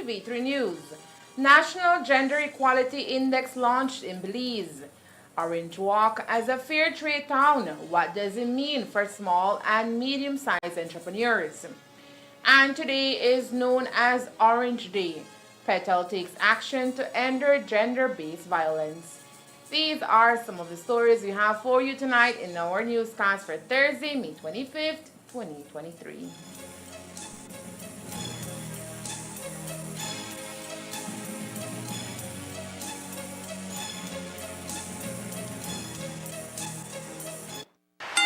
Ctv3 News. National Gender Equality Index launched in Belize. Orange Walk as a fair trade town. What does it mean for small and medium-sized entrepreneurs? And today is known as Orange Day. Petal takes action to end gender-based violence. These are some of the stories we have for you tonight in our newscast for Thursday, May 25th, 2023.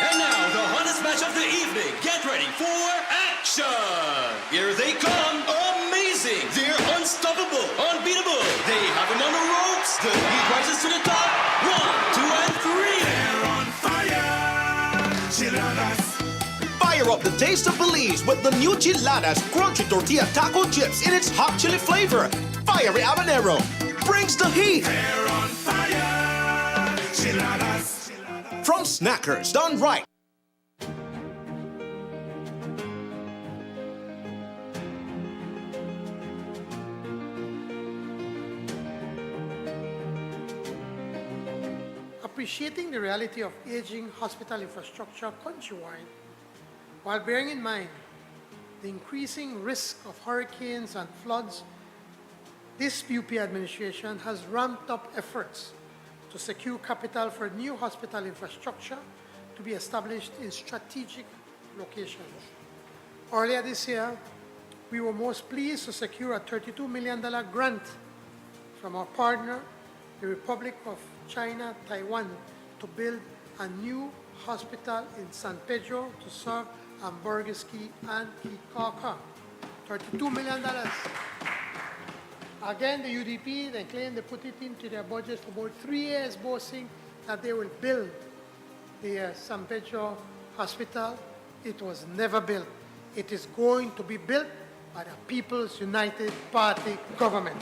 And now, the hottest match of the evening. Get ready for action! Here they come. Amazing! They're unstoppable, unbeatable. They have them on the ropes. The heat rises to the top. 1, 2, and 3. They're on fire! Chiladas! Fire up the taste of Belize with the new Chiladas crunchy tortilla taco chips in its hot chili flavor. Fiery habanero brings the heat. They're on fire! Chiladas! From Snackers, done right. Appreciating the reality of aging hospital infrastructure countrywide, while bearing in mind the increasing risk of hurricanes and floods, this UP administration has ramped up efforts to secure capital for new hospital infrastructure to be established in strategic locations. Earlier this year, we were most pleased to secure a $32 million grant from our partner, the Republic of China, Taiwan, to build a new hospital in San Pedro to serve Ambergski and Kikaka. $32 million. Again, the UDP, they claim they put it into their budget for about 3 years, boasting that they will build the San Pedro Hospital. It was never built. It is going to be built by the People's United Party government.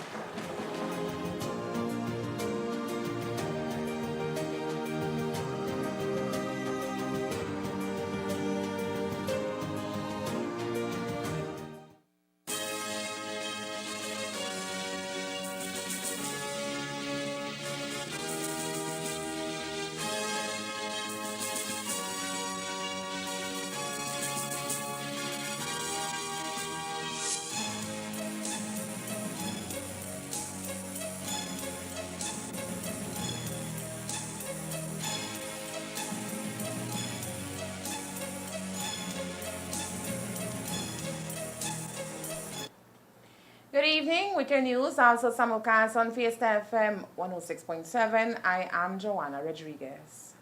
Good evening with your news, also simulcast on Fiesta FM 106.7. I am Joanna Rodriguez.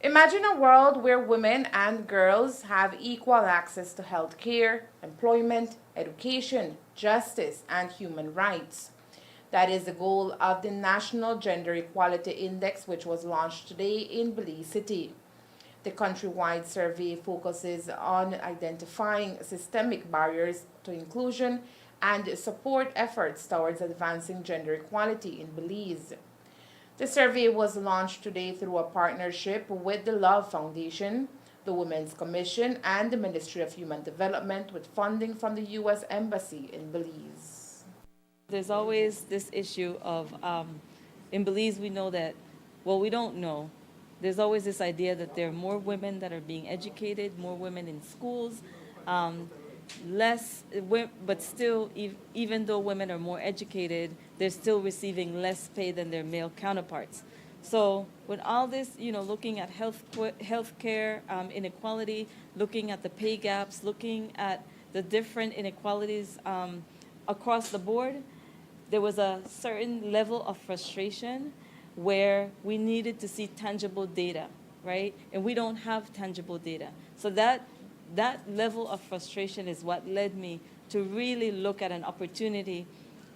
Imagine a world where women and girls have equal access to health care, employment, education, justice, and human rights. That is the goal of the National Gender Equality Index, which was launched today in Belize City. The countrywide survey focuses on identifying systemic barriers to inclusion and support efforts towards advancing gender equality in Belize. The survey was launched today through a partnership with the Love Foundation, the Women's Commission, and the Ministry of Human Development with funding from the U.S. Embassy in Belize. There's always this issue of, in Belize we know that, well, we don't know. There's always this idea that there are more women that are being educated, more women in schools, but still, even though women are more educated, they're still receiving less pay than their male counterparts. So with all this, looking at health care inequality, looking at the pay gaps, looking at the different inequalities across the board, there was a certain level of frustration where we needed to see tangible data, right? And we don't have tangible data. So that level of frustration is what led me to really look at an opportunity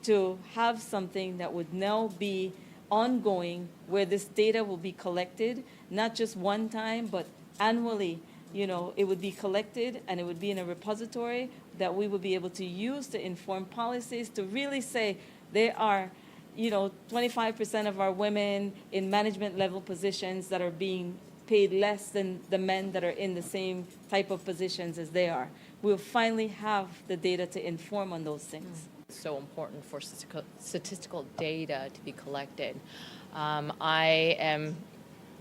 to have something that would now be ongoing, where this data will be collected, not just one time, but annually. It would be collected and it would be in a repository that we would be able to use to inform policies, to really say there are 25% of our women in management level positions that are being paid less than the men that are in the same type of positions as they are. We'll finally have the data to inform on those things. So important for statistical data to be collected. I am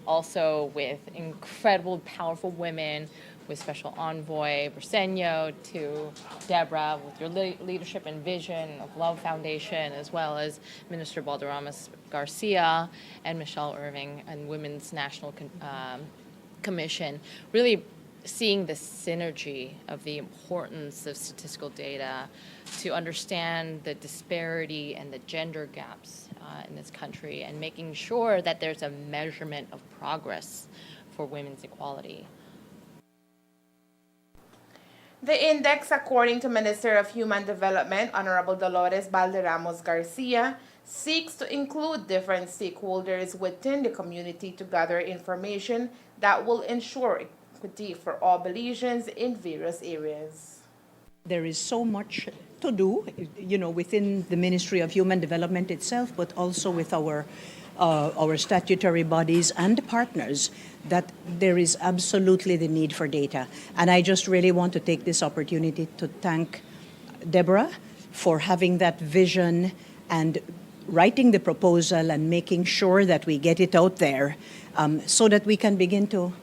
also with incredible, powerful women, with Special Envoy Briceño, to Deborah with your leadership and vision of Love Foundation, as well as Minister Balderrama Garcia and Michelle Irving and Women's National Commission, really seeing the synergy of the importance of statistical data to understand the disparity and the gender gaps in this country, and making sure that there's a measurement of progress for women's equality. The index, according to Minister of Human Development, Honorable Dolores Balderramos Garcia, seeks to include different stakeholders within the community to gather information that will ensure equity for all Belizeans in various areas. There is so much to do, within the Ministry of Human Development itself, but also with our statutory bodies and partners, that there is absolutely the need for data. And I just really want to take this opportunity to thank Deborah for having that vision and writing the proposal and making sure that we get it out there, so that we can begin to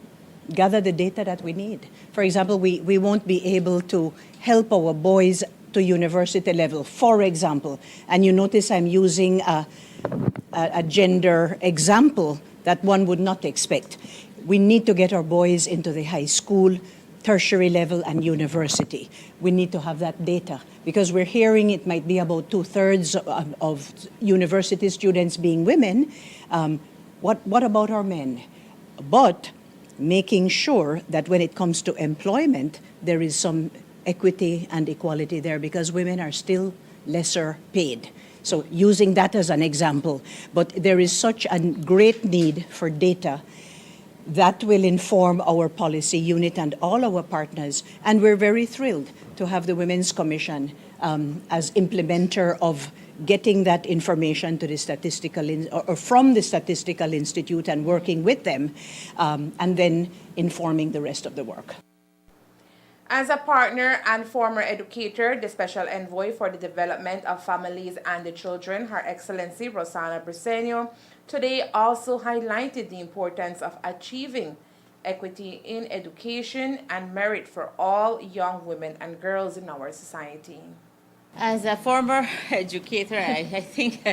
gather the data that we need. For example, we won't be able to help our boys to university level, for example. And you notice I'm using a gender example that one would not expect. We need to get our boys into the high school, tertiary level, and university. We need to have that data, because we're hearing it might be about 2/3 of university students being women. What about our men? But making sure that when it comes to employment, there is some equity and equality there, because women are still lesser paid. So using that as an example, but there is such a great need for data that will inform our policy unit and all our partners. And we're very thrilled to have the Women's Commission as implementer of getting that information to the or from the Statistical Institute, and working with them, and then informing the rest of the work. As a partner and former educator, the Special Envoy for the Development of Families and the Children, Her Excellency Rosana Briceño, today also highlighted the importance of achieving equity in education and merit for all young women and girls in our society. As a former educator, I think,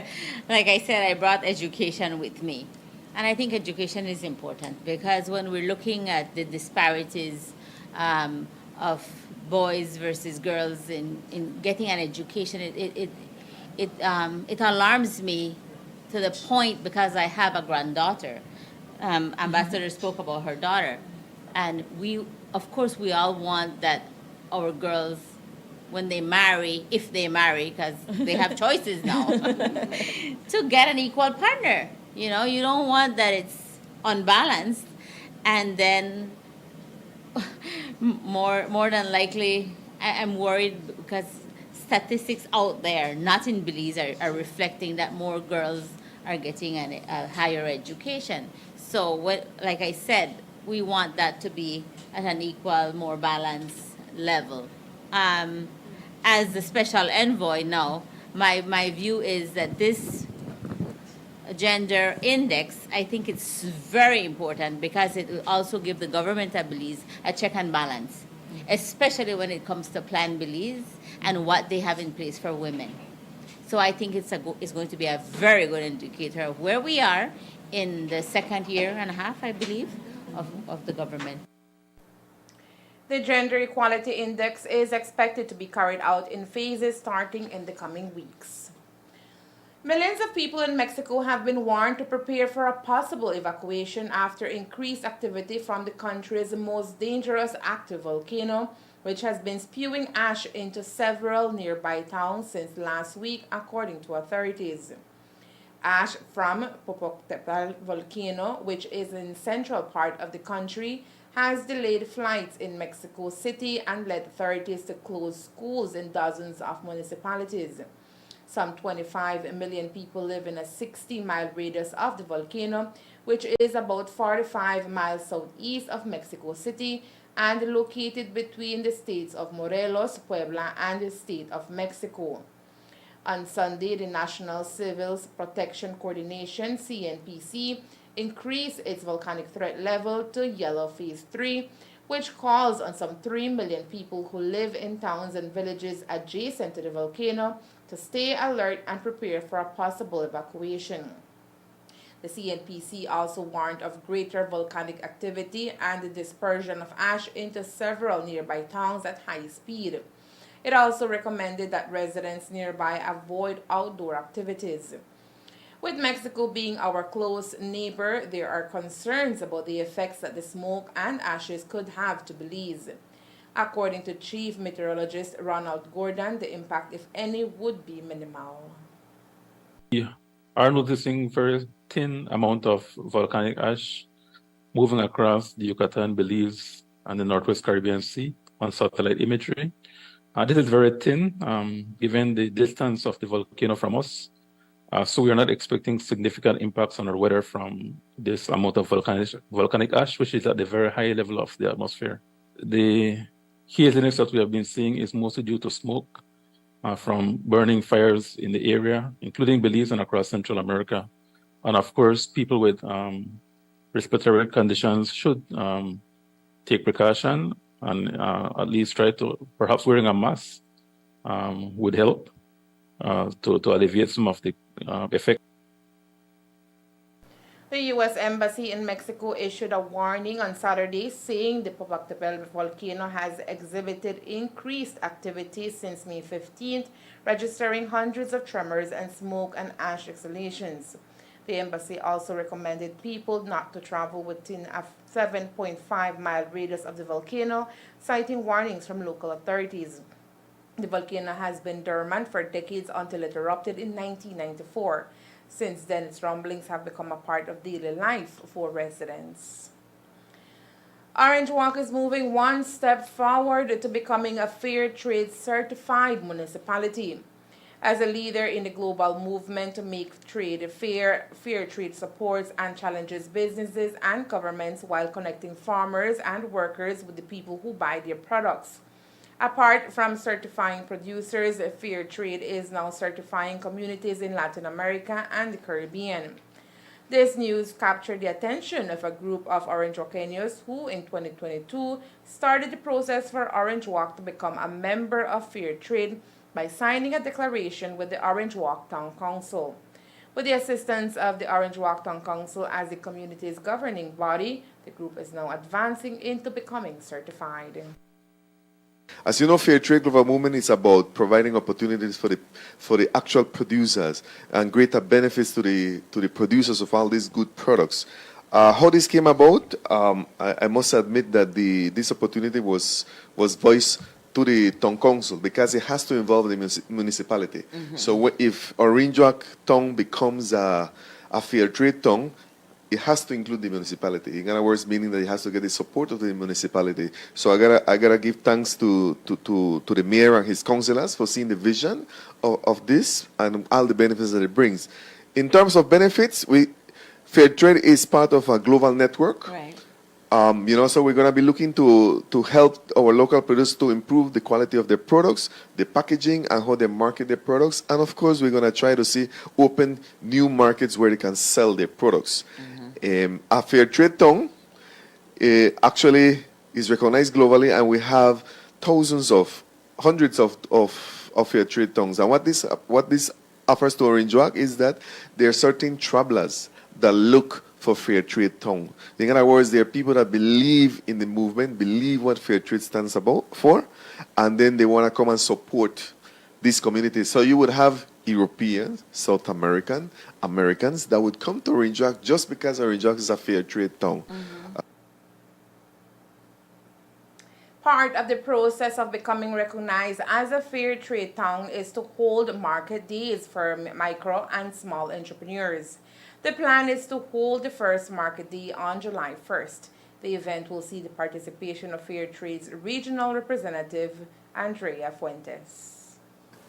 like I said, I brought education with me. And I think education is important, because when we're looking at the disparities of boys versus girls in getting an education, it alarms me to the point, because I have a granddaughter. Ambassador spoke about her daughter. And of course, we all want that our girls, when they marry, if they marry, because they have choices now, to get an equal partner. You don't want that it's unbalanced, and then more than likely, I'm worried, because statistics out there, not in Belize, are reflecting that more girls are getting a higher education. So, like I said, we want that to be at an equal, more balanced level. As the Special Envoy now, my view is that this gender index, I think it's very important, because it will also give the government of Belize a check and balance, especially when it comes to Plan Belize and what they have in place for women. So I think it's going to be a very good indicator of where we are in the second year and a half, I believe, of the government. The Gender Equality Index is expected to be carried out in phases starting in the coming weeks. Millions of people in Mexico have been warned to prepare for a possible evacuation after increased activity from the country's most dangerous active volcano, which has been spewing ash into several nearby towns since last week, according to authorities. Ash from Popocatépetl volcano, which is in the central part of the country, has delayed flights in Mexico City and led authorities to close schools in dozens of municipalities. Some 25 million people live in a 60-mile radius of the volcano, which is about 45 miles southeast of Mexico City and located between the states of Morelos, Puebla, and the state of Mexico. On Sunday, the National Civil Protection Coordination, CNPC, increased its volcanic threat level to yellow phase 3, which calls on some 3 million people who live in towns and villages adjacent to the volcano to stay alert and prepare for a possible evacuation. The CNPC also warned of greater volcanic activity and the dispersion of ash into several nearby towns at high speed. It also recommended that residents nearby avoid outdoor activities. With Mexico being our close neighbor, there are concerns about the effects that the smoke and ashes could have to Belize. According to Chief Meteorologist Ronald Gordon, the impact, if any, would be minimal. We are noticing very thin amount of volcanic ash moving across the Yucatan, Belize, and the Northwest Caribbean Sea on satellite imagery. This is very thin, given the distance of the volcano from us. So we are not expecting significant impacts on our weather from this amount of volcanic ash, which is at the very high level of the atmosphere. The haziness that we have been seeing is mostly due to smoke from burning fires in the area, including Belize and across Central America. And of course, people with respiratory conditions should take precaution and at least try to, perhaps wearing a mask would help to alleviate some of the effects. The U.S. Embassy in Mexico issued a warning on Saturday saying the Popocatépetl volcano has exhibited increased activity since May 15th, registering hundreds of tremors and smoke and ash exhalations. The embassy also recommended people not to travel within a 7.5-mile radius of the volcano, citing warnings from local authorities. The volcano has been dormant for decades until it erupted in 1994. Since then, its rumblings have become a part of daily life for residents. Orange Walk is moving one step forward to becoming a Fair Trade certified municipality. As a leader in the global movement to make trade fair, Fair Trade supports and challenges businesses and governments while connecting farmers and workers with the people who buy their products. Apart from certifying producers, Fair Trade is now certifying communities in Latin America and the Caribbean. This news captured the attention of a group of Orange Walkenians who, in 2022, started the process for Orange Walk to become a member of Fair Trade by signing a declaration with the Orange Walk Town Council. With the assistance of the Orange Walk Town Council as the community's governing body, the group is now advancing into becoming certified. As you know, Fair Trade Global Movement is about providing opportunities for the actual producers and greater benefits to the producers of all these good products. How this came about, I must admit that this opportunity was voiced to the town council because it has to involve the municipality. Mm-hmm. So if Orange Walk town becomes a fair trade town, it has to include the municipality. In other words, meaning that it has to get the support of the municipality. So I gotta give thanks to the mayor and his councillors for seeing the vision of this and all the benefits that it brings. In terms of benefits, Fair Trade is part of a global network. Right. So we're going to be looking to help our local producers to improve the quality of their products, the packaging, and how they market their products. And of course, we're going to open new markets where they can sell their products. Mm-hmm. A Fair Trade town actually is recognized globally, and we have hundreds of Fair Trade towns. And what this offers to Orange Walk is that there are certain travelers that look for Fair Trade town. In other words, there are people that believe in the movement, believe what Fair Trade stands for, and then they want to come and support these communities. So you would have Europeans, South Americans that would come to Orange Walk just because Orange Walk is a Fair Trade town. Mm-hmm. Part of the process of becoming recognized as a Fair Trade town is to hold market days for micro and small entrepreneurs. The plan is to hold the first market day on July 1st. The event will see the participation of Fair Trade's regional representative, Andrea Fuentes.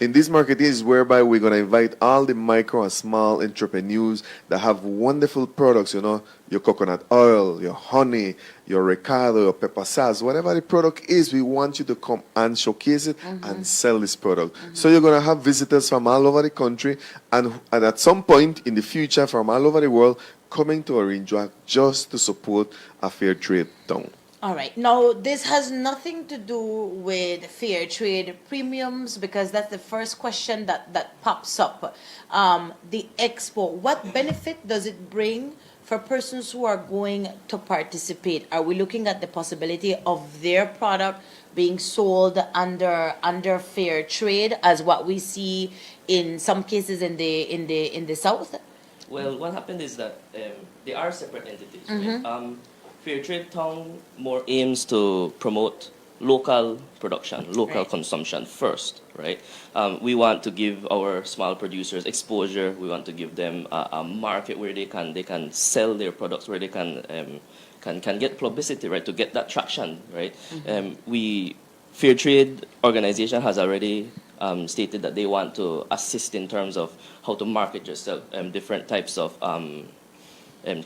in this market is whereby we're going to invite all the micro and small entrepreneurs that have wonderful products, your coconut oil, your honey, your recado, your pepper sauce, whatever the product is, we want you to come and showcase it and sell this product. So you're going to have visitors from all over the country and at some point in the future from all over the world coming to Orinjoa just to support a fair trade town. All right. Now, this has nothing to do with fair trade premiums because that's the first question that pops up. The expo, what benefit does it bring for persons who are going to participate? Are we looking at the possibility of their product being sold under fair trade as what we see in some cases in the South? Well, what happened is that they are separate entities. Right? Fair Trade Town more aims to promote local production, local consumption first, right? We want to give our small producers exposure. We want to give them a market where they can sell their products, where they can get publicity, right? To get that traction, right? Fair Trade Organization has already stated that they want to assist in terms of how to market yourself, different types of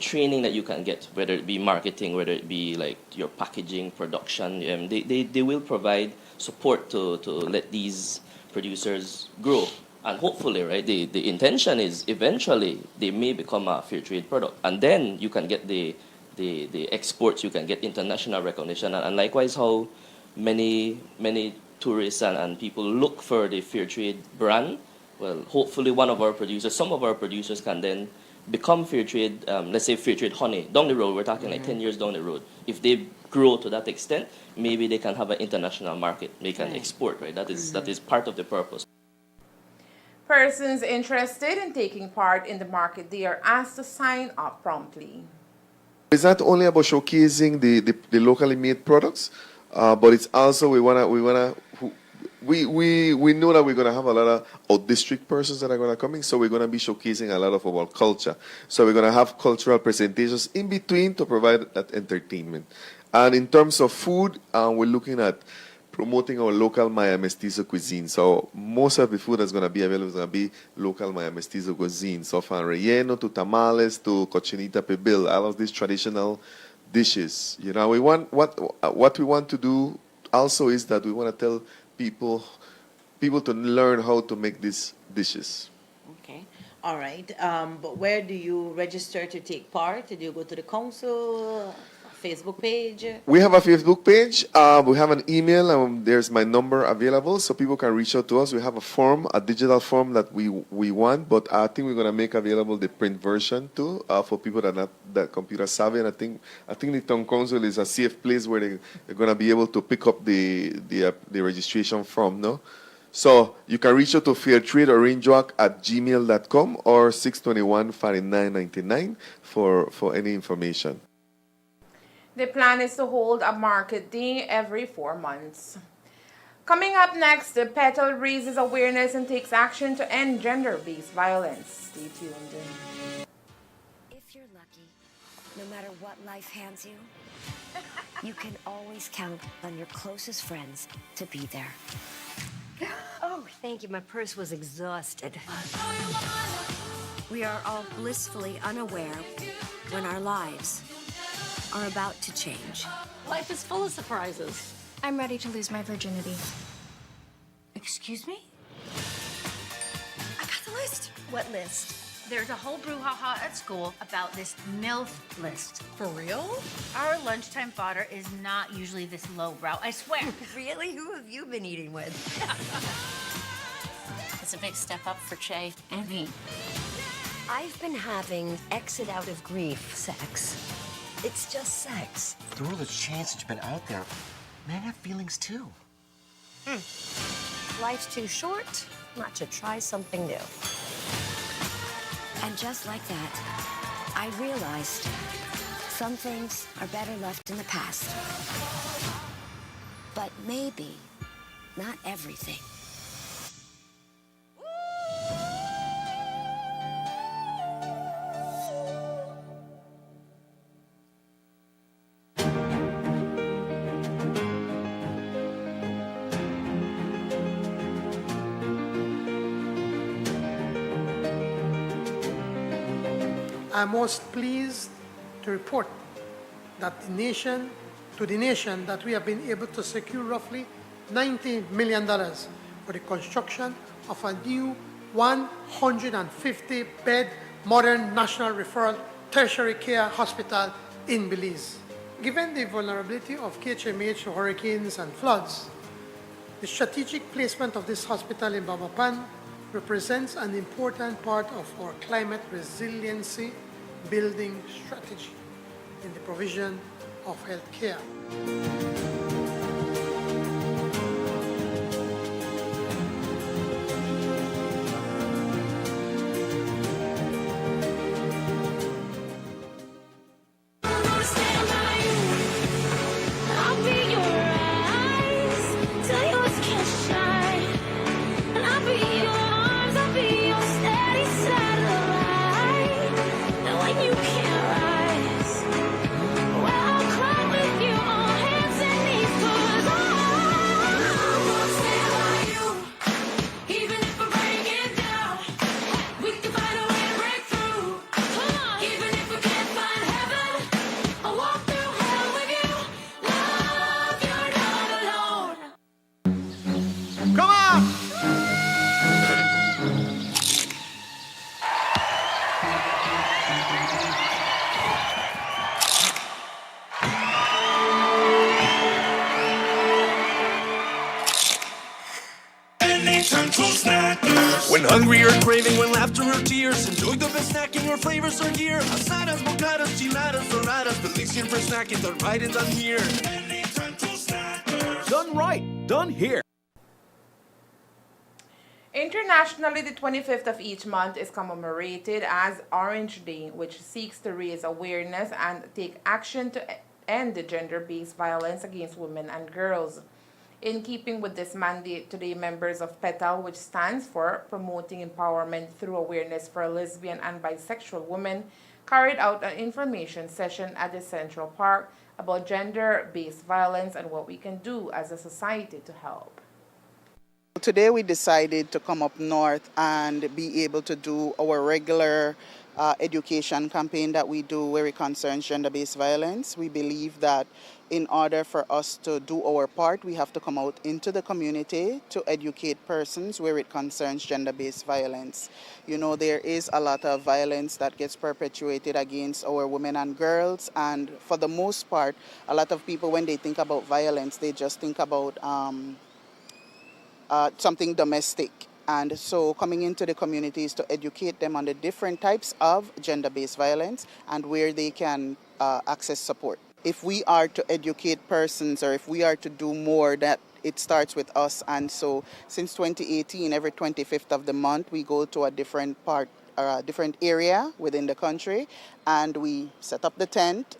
training that you can get, whether it be marketing, whether it be like your packaging, production. They will provide support to let these producers grow. And hopefully, right, the intention is eventually they may become a fair trade product. And then you can get the exports, you can get international recognition. And likewise, how many tourists and people look for the fair trade brand. Well, hopefully some of our producers can then become fair trade, let's say fair trade honey, down the road, we're talking like 10 years down the road. If they grow to that extent, maybe they can have an international market, they can export, right? That is part of the purpose. Persons interested in taking part in the market, they are asked to sign up promptly. It's not only about showcasing the locally made products, but it's also we know that we're going to have a lot of out-district persons that are going to come in, so we're going to be showcasing a lot of our culture. So we're going to have cultural presentations in between to provide that entertainment. And in terms of food, we're looking at promoting our local Maya Mestizo cuisine. So most of the food that's going to be available is going to be local Maya Mestizo cuisine. So from relleno to tamales to cochinita pibil, all of these traditional dishes. We want what we want to do also is that we want to tell people to learn how to make these dishes. Okay. All right. But where do you register to take part? Do you go to the council, Facebook page? We have a Facebook page. We have an email. There's my number available, so people can reach out to us. We have a form, a digital form that we want, but I think we're going to make available the print version too for people that are not that computer savvy. And I think the town council is a safe place where they're going to be able to pick up the registration form. No. So you can reach out to fairtradeorangerock@gmail.com or 621-4999 for any information. The plan is to hold a market day every 4 months. Coming up next, the Petal raises awareness and takes action to end gender-based violence. Stay tuned. If you're lucky, no matter what life hands you, you can always count on your closest friends to be there. Oh, thank you. My purse was exhausted. We are all blissfully unaware when our lives are about to change. Life is full of surprises. I'm ready to lose my virginity. Excuse me? I got the list. What list? There's a whole brouhaha at school about this MILF list. For real? Our lunchtime fodder is not usually this lowbrow, I swear. Really? Who have you been eating with? It's a big step up for Che and me. I've been having exit out of grief sex. It's just sex. Through all the chance that you've been out there, men have feelings too. Life's too short not to try something new. And just like that, I realized some things are better left in the past. But maybe not everything. I'm most pleased to report that the nation that we have been able to secure roughly $90 million for the construction of a new 150-bed modern national referral tertiary care hospital in Belize. Given the vulnerability of KHMH to hurricanes and floods, the strategic placement of this hospital in Babapan represents an important part of our climate resiliency building strategy in the provision of health care. When hungry or craving, when laughter or tears, enjoy the best snacking or flavors are here. Asadas, bocadas, chiladas, doradas, delicious for snacking, done right and done here. Done right, done here. Internationally, the 25th of each month is commemorated as Orange Day, which seeks to raise awareness and take action to end the gender-based violence against women and girls. In keeping with this mandate, today members of PETAL, which stands for Promoting Empowerment Through Awareness for Lesbian and Bisexual Women, carried out an information session at the Central Park about gender-based violence and what we can do as a society to help. Today we decided to come up north and be able to do our regular education campaign that we do where it concerns gender-based violence. We believe that in order for us to do our part, we have to come out into the community to educate persons where it concerns gender-based violence. You know, there is a lot of violence that gets perpetuated against our women and girls, and for the most part, a lot of people, when they think about violence, they just think about something domestic. And so coming into the communities to educate them on the different types of gender-based violence and where they can access support. If we are to educate persons or if we are to do more, that it starts with us. And so since 2018, every 25th of the month, we go to a different different area within the country, and we set up the tent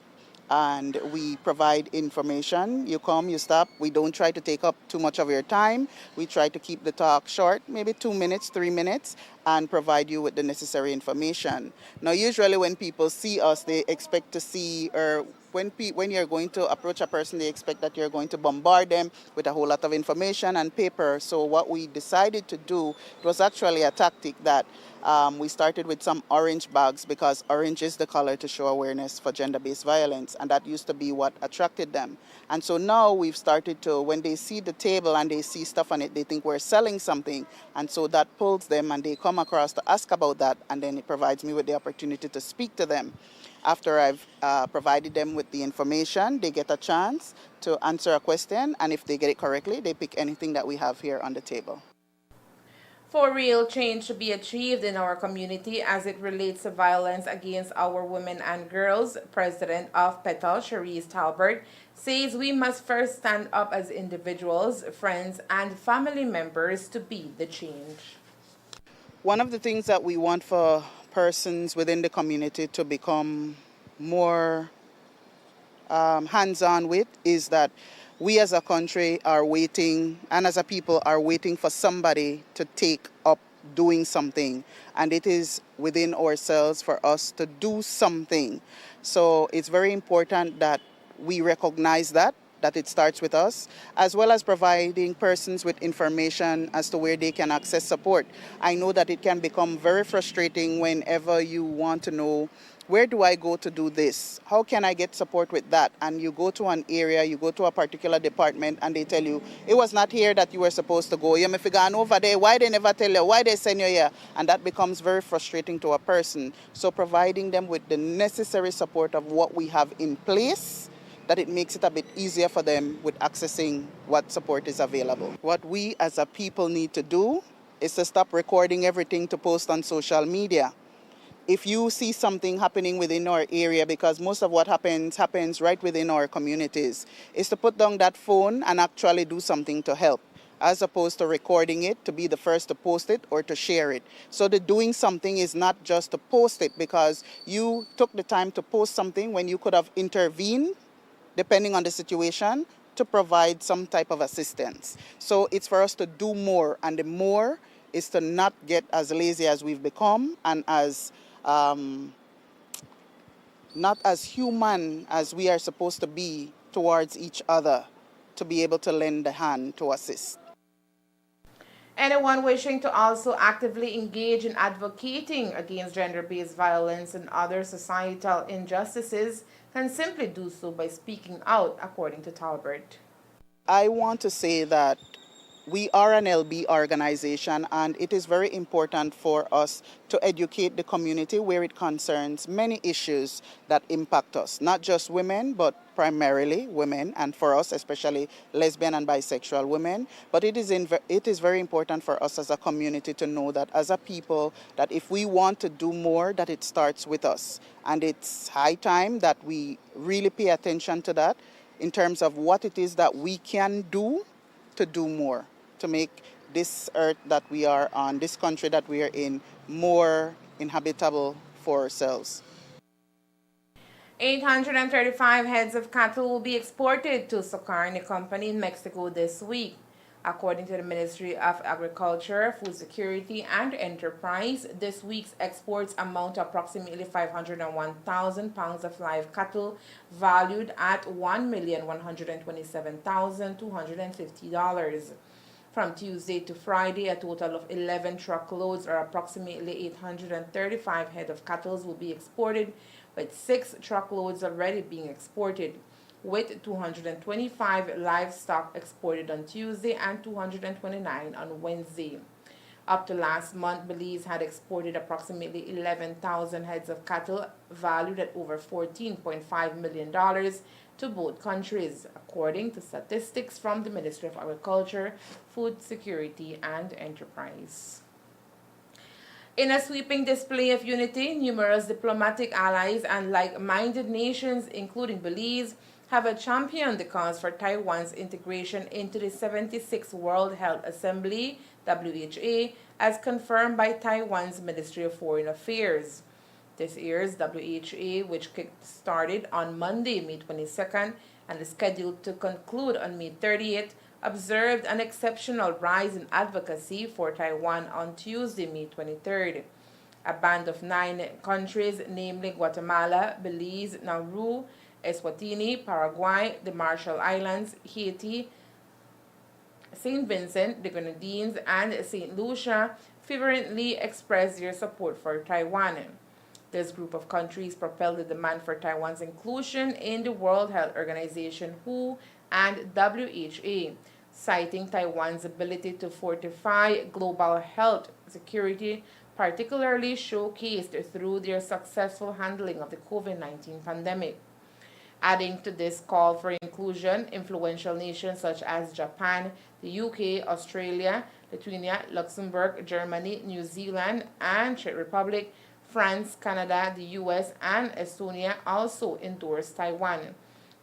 and we provide information. You come, you stop. We don't try to take up too much of your time. We try to keep the talk short, maybe 2 minutes, 3 minutes, and provide you with the necessary information. Now, usually when people see us, they expect to see, or when you're going to approach a person, they expect that you're going to bombard them with a whole lot of information and paper. So what we decided to do, it was actually a tactic that we started with some orange bags, because orange is the color to show awareness for gender-based violence, and that used to be what attracted them. And so now we've started to, when they see the table and they see stuff on it, they think we're selling something, and so that pulls them and they come across to ask about that, and then it provides me with the opportunity to speak to them. After I've provided them with the information, they get a chance to answer a question, and if they get it correctly, they pick anything that we have here on the table. For real change to be achieved in our community as it relates to violence against our women and girls, President of PETAL, Cherise Talbert, says we must first stand up as individuals, friends, and family members to be the change. One of the things that we want for persons within the community to become more hands-on with is that we as a country are waiting, and as a people are waiting for somebody to take up doing something. And it is within ourselves for us to do something. So it's very important that we recognize that that it starts with us, as well as providing persons with information as to where they can access support. I know that it can become very frustrating whenever you want to know, where do I go to do this? How can I get support with that? And you go to an area, you go to a particular department, and they tell you, it was not here that you were supposed to go. You may have gone over there. Why they never tell you? Why they send you here? And that becomes very frustrating to a person. So providing them with the necessary support of what we have in place, that it makes it a bit easier for them with accessing what support is available. What we as a people need to do is to stop recording everything to post on social media. If you see something happening within our area, because most of what happens right within our communities, is to put down that phone and actually do something to help, as opposed to recording it to be the first to post it or to share it. So the doing something is not just to post it because you took the time to post something when you could have intervened, depending on the situation, to provide some type of assistance. So it's for us to do more, and the more is to not get as lazy as we've become and as not as human as we are supposed to be towards each other, to be able to lend a hand to assist. Anyone wishing to also actively engage in advocating against gender-based violence and other societal injustices can simply do so by speaking out, according to Talbert. I want to say that we are an LB organization, and it is very important for us to educate the community where it concerns many issues that impact us, not just women, but primarily women, and for us, especially lesbian and bisexual women. But it is very important for us as a community to know that as a people, that if we want to do more, that it starts with us. And it's high time that we really pay attention to that in terms of what it is that we can do to do more, to make this earth that we are on, this country that we are in, more inhabitable for ourselves. 835 heads of cattle will be exported to Socarne Company in Mexico this week. According to the Ministry of Agriculture, Food Security and Enterprise, this week's exports amount to approximately 501,000 pounds of live cattle, valued at $1,127,250. From Tuesday to Friday, a total of 11 truckloads or approximately 835 head of cattle will be exported, with 6 truckloads already being exported, with 225 livestock exported on Tuesday and 229 on Wednesday. Up to last month, Belize had exported approximately 11,000 heads of cattle, valued at over $14.5 million to both countries, according to statistics from the Ministry of Agriculture, Food Security and Enterprise. In a sweeping display of unity, numerous diplomatic allies and like-minded nations, including Belize, have championed the cause for Taiwan's integration into the 76th World Health Assembly, WHA, as confirmed by Taiwan's Ministry of Foreign Affairs. This year's WHA, which kick-started on Monday, May 22nd, and is scheduled to conclude on May 30th, observed an exceptional rise in advocacy for Taiwan on Tuesday, May 23rd. A band of 9 countries, namely Guatemala, Belize, Nauru, Eswatini, Paraguay, the Marshall Islands, Haiti, St. Vincent, the Grenadines, and St. Lucia, fervently expressed their support for Taiwan. This group of countries propelled the demand for Taiwan's inclusion in the World Health Organization, WHO, and WHA, citing Taiwan's ability to fortify global health security, particularly showcased through their successful handling of the COVID-19 pandemic. Adding to this call for inclusion, influential nations such as Japan, the UK, Australia, Lithuania, Luxembourg, Germany, New Zealand, and Czech Republic, France, Canada, the US, and Estonia also endorsed Taiwan.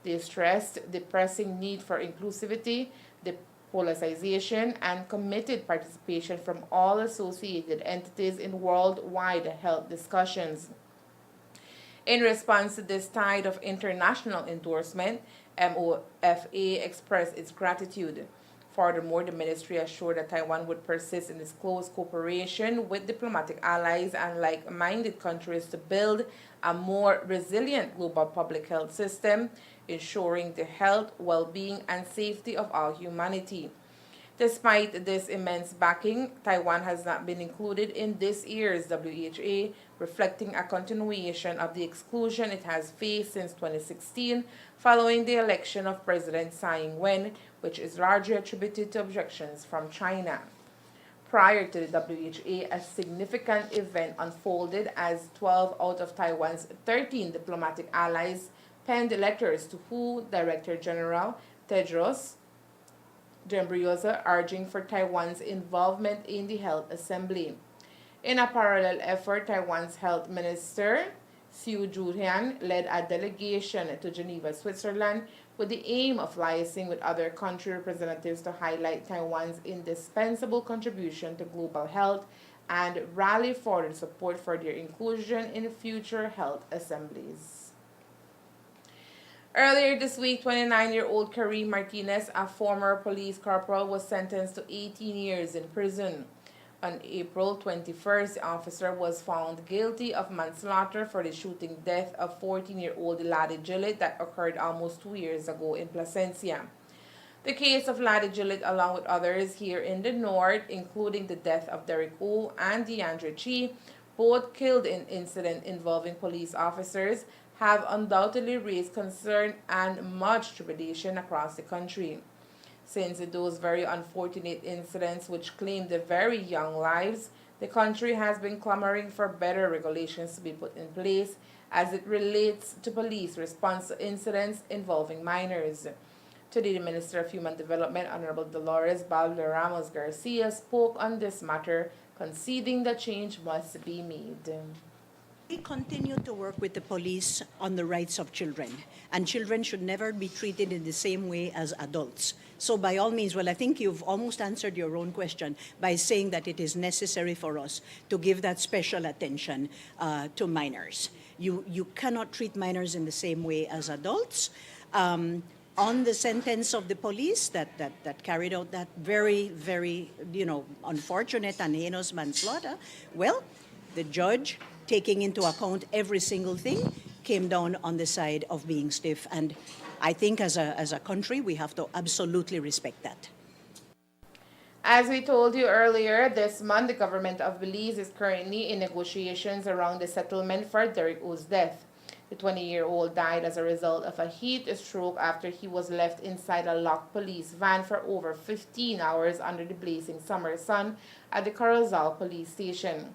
They stressed the pressing need for inclusivity, diplomatization, and committed participation from all associated entities in worldwide health discussions. In response to this tide of international endorsement, MOFA expressed its gratitude. Furthermore, the ministry assured that Taiwan would persist in its close cooperation with diplomatic allies and like-minded countries to build a more resilient global public health system, ensuring the health, well-being, and safety of all humanity. Despite this immense backing, Taiwan has not been included in this year's WHA, reflecting a continuation of the exclusion it has faced since 2016 following the election of President Tsai Ing-wen, which is largely attributed to objections from China. Prior to the WHA, a significant event unfolded as 12 out of Taiwan's 13 diplomatic allies penned letters to WHO Director General Tedros Ghebreyesus urging for Taiwan's involvement in the Health Assembly. In a parallel effort, Taiwan's Health Minister Hsu Zhuhian led a delegation to Geneva, Switzerland, with the aim of liaising with other country representatives to highlight Taiwan's indispensable contribution to global health and rally for the support for their inclusion in future health assemblies. Earlier this week, 29-year-old Kareem Martinez, a former police corporal, was sentenced to 18 years in prison. On April 21st, the officer was found guilty of manslaughter for the shooting death of 14-year-old Laddie Gillett that occurred almost 2 years ago in Placencia. The case of Laddie Gillett, along with others here in the north, including the death of Derek O and DeAndre Chi, both killed in incident involving police officers, have undoubtedly raised concern and much trepidation across the country. Since those very unfortunate incidents which claimed the very young lives, the country has been clamoring for better regulations to be put in place as it relates to police response to incidents involving minors. Today, the Minister of Human Development, Honorable Dolores Balderramos Garcia, spoke on this matter, conceding that change must be made. We continue to work with the police on the rights of children, and children should never be treated in the same way as adults. So by all means, well, I think you've almost answered your own question by saying that it is necessary for us to give that special attention to minors. You cannot treat minors in the same way as adults. On the sentence of the police that carried out that very, very, unfortunate and heinous manslaughter, well, the judge, taking into account every single thing, came down on the side of being stiff. And I think as a country, we have to absolutely respect that. As we told you earlier, this month, the government of Belize is currently in negotiations around the settlement for Derek O's death. The 20-year-old died as a result of a heat stroke after he was left inside a locked police van for over 15 hours under the blazing summer sun at the Corozal police station.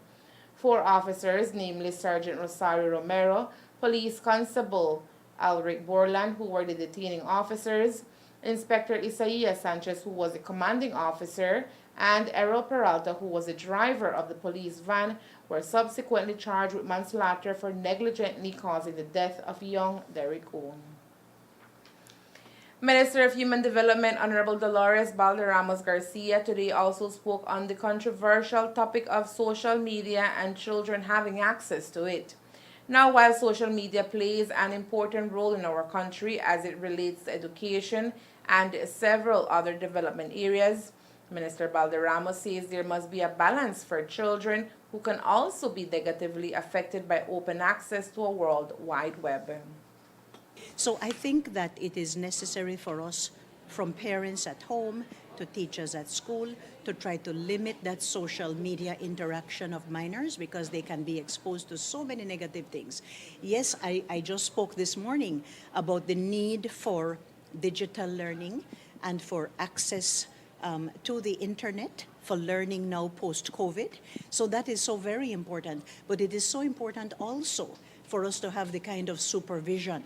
4 officers, namely Sergeant Rosario Romero, Police Constable Alric Borland, who were the detaining officers, Inspector Isaiah Sanchez, who was the commanding officer, and Errol Peralta, who was the driver of the police van, were subsequently charged with manslaughter for negligently causing the death of young Derek O. Minister of Human Development Honorable Dolores Balderramos Garcia today also spoke on the controversial topic of social media and children having access to it. Now, while social media plays an important role in our country as it relates to education and several other development areas, Minister Balderramos says there must be a balance for children who can also be negatively affected by open access to a World Wide Web. So I think that it is necessary for us, from parents at home to teachers at school, to try to limit that social media interaction of minors because they can be exposed to so many negative things. Yes, I just spoke this morning about the need for digital learning and for access to the internet for learning now post-COVID. So that is so very important. But it is so important also for us to have the kind of supervision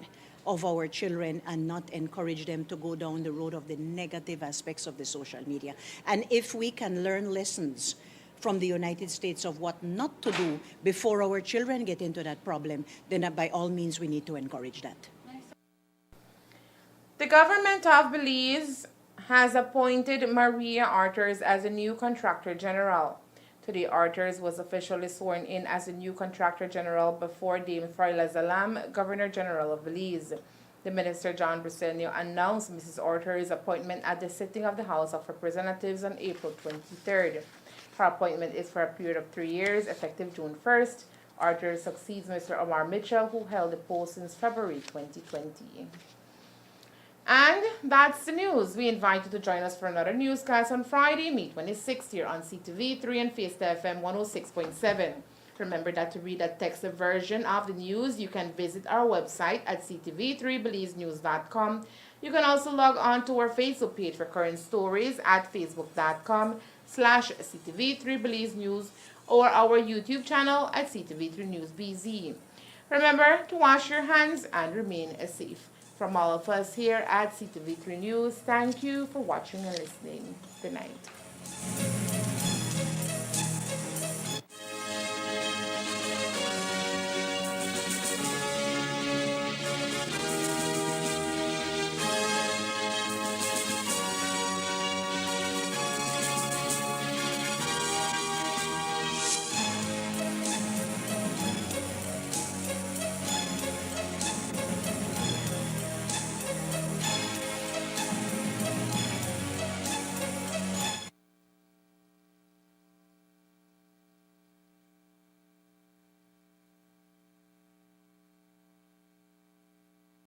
of our children and not encourage them to go down the road of the negative aspects of the social media. And if we can learn lessons from the United States of what not to do before our children get into that problem, then by all means we need to encourage that. The government of Belize has appointed Maria Arters as the new Contractor General. Today, Arters was officially sworn in as the new Contractor General before Dame Farila Zalam, Governor General of Belize. The Minister, John Briceño, announced Mrs. Arters' appointment at the sitting of the House of Representatives on April 23rd. Her appointment is for a period of 3 years, effective June 1st. Arters succeeds Mr. Omar Mitchell, who held the post since February 2020. And that's the news. We invite you to join us for another newscast on Friday, May 26th here on Ctv3 and Fiesta FM 106.7. Remember that to read a text version of the news, you can visit our website at ctv3belizenews.com. You can also log on to our Facebook page for current stories at facebook.com/ctv3belizenews or our YouTube channel at Ctv3 News BZ. Remember to wash your hands and remain safe. From all of us here at Ctv3 News, thank you for watching and listening. Good night.